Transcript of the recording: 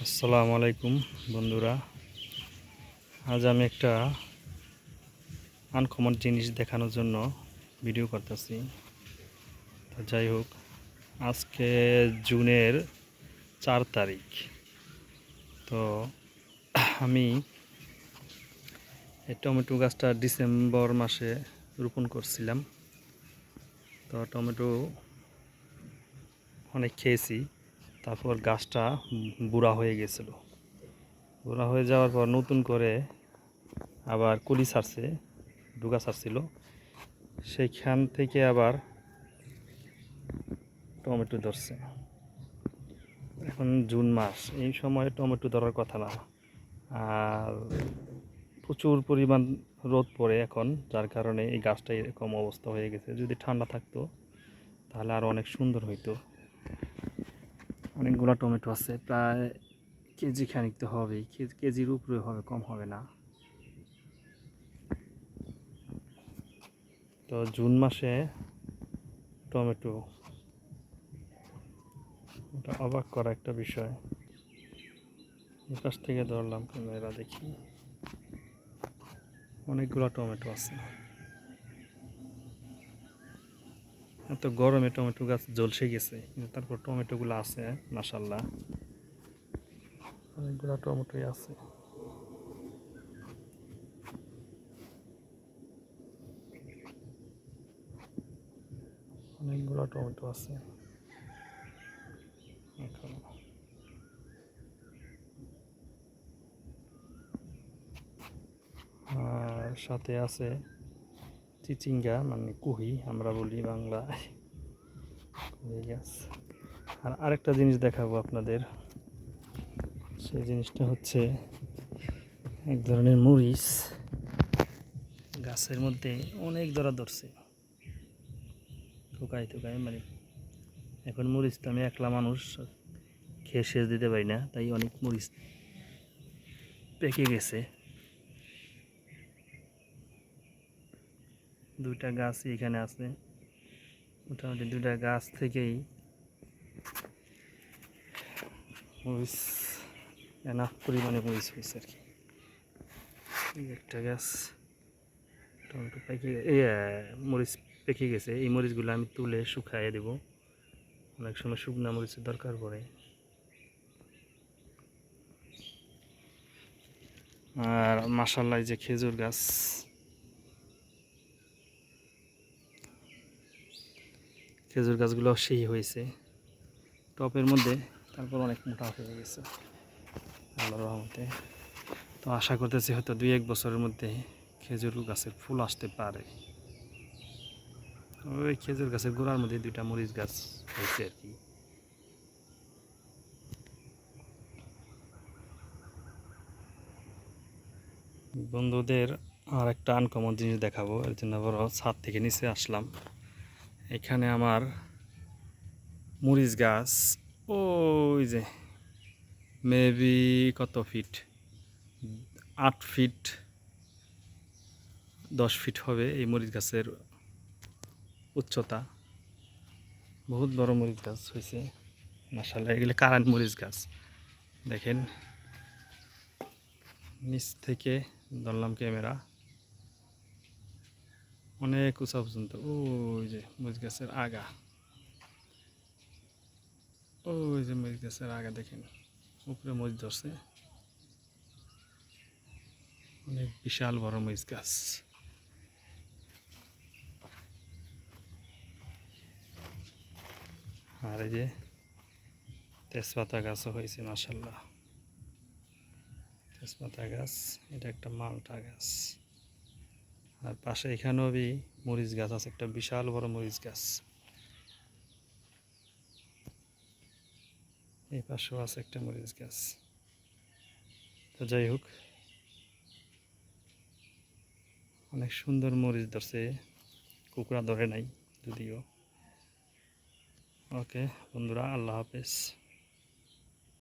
আসসালামু আলাইকুম বন্ধুরা। আজ আমি একটা আনকমন জিনিস দেখানোর জন্য ভিডিও করতেছি। তো যাই হোক, আজকে জুনের 4 তারিখ। তো আমি এই টমেটো গাছটা ডিসেম্বর মাসে রোপণ করছিলাম। তো টমেটো অনেক খেয়েছি, তারপর গাছটা বুড়া হয়ে গেছিল। বুড়া হয়ে যাওয়ার পর নতুন করে আবার কলি ছাড়ছে, ডুগা ছাড়ছিল। সেইখান থেকে আবার টমেটো ধরছে। এখন জুন মাস, এই সময় টমেটো ধরার কথা না। আর প্রচুর পরিমাণ রোদ পড়ে এখন, যার কারণে এই গাছটা এরকম অবস্থা হয়ে গেছে। যদি ঠান্ডা থাকতো তাহলে আরও অনেক সুন্দর হইতো। অনেকগুলো টমেটো আছে, প্রায় কেজি খানিক তো হবেই, কেজির উপরে হবে, কম হবে না। তো জুন মাসে টমেটো, এটা অবাক করা একটা বিষয়। এই পাশ থেকে ধরলাম ক্যামেরা, দেখি অনেকগুলো টমেটো আছে। এত গরমে টমেটো গাছ জ্বলসে গেছে, কিন্তু তারপর টমেটোগুলো আছে মাশাআল্লাহ, অনেকগুলো টমেটোই আছে। অনেকগুলো টমেটো আছে এখন। আর সাথে আছে চিচিঙ্গা, মানে কুহি আমরা বলি বাংলায়, কুহি গাছ। আর আরেকটা জিনিস দেখাবো আপনাদের। সেই জিনিসটা হচ্ছে এক ধরনের মরিচ, গাছের মধ্যে অনেক ধরা ধরছে, থোকায় থোকায়। মানে এখন মরিচ তো আমি একলা মানুষ, খেয়ে শেষ দিতে পারি না, তাই অনেক মরিচ পেকে গেছে। দুইটা গাছ এখানে আছে, মোটামুটি দুইটা গাছ থেকেই মরিচ, এনাফ পরিমাণে মরিচ হয়েছে আর কি। একটা গাছ টমেটো পেকে, মরিচ পেকে গেছে। এই মরিচগুলো আমি তুলে শুকাইয়ে দেব, অনেক সময় শুকনা মরিচের দরকার পড়ে। আর মাশাআল্লাহ, যে খেজুর গাছ, খেজুর গাছগুলো সেই হয়েছে টপের মধ্যে, তারপর অনেক মোটা হয়ে গেছে আল্লাহর রহমতে। তো আশা করতেছি হয়তো 2-1 বছরের মধ্যে খেজুর গাছের ফুল আসতে পারে। ওই খেজুর গাছের গোড়ার মধ্যে দুইটা মরিচ গাছ হয়েছে আর কি। বন্ধুদের আর একটা আনকমন জিনিস দেখাবো, এর জন্য আবার ছাদ থেকে নিচে আসলাম। এখানে আমার মরিচ গাছ, ওই যে মেবি কত ফিট, 8 ফিট 10 ফিট হবে এই মরিচ গাছের উচ্চতা। বহুত বড় মরিচ গাছ হয়েছে মাশাআল্লাহ। এগুলো কারান মরিচ গাছ, দেখেন নিচ থেকে ধরলাম ক্যামেরা, অনেক উঁচা পর্যন্ত। ওই যে মরিচ গাছের আগা, ওই যে মরিচ গাছের আগা, দেখেন উপরে মরিচ ধরছে, অনেক বিশাল বড় মরিচ গাছ। আর এই যে তেজপাতা গাছও হয়েছে মাশাআল্লাহ, তেজপাতা গাছ। এটা একটা মালটা গাছ। আর পাশে এখানেও মরিচ গাছ আছে, একটা বিশাল বড় মরিচ গাছ। এই পাশেও আছে একটা মরিচ গাছ। তো যাই হোক, অনেক সুন্দর মরিচ ধরছে, কুকড়া ধরে নাই যদিও। ওকে বন্ধুরা, আল্লাহ হাফেজ।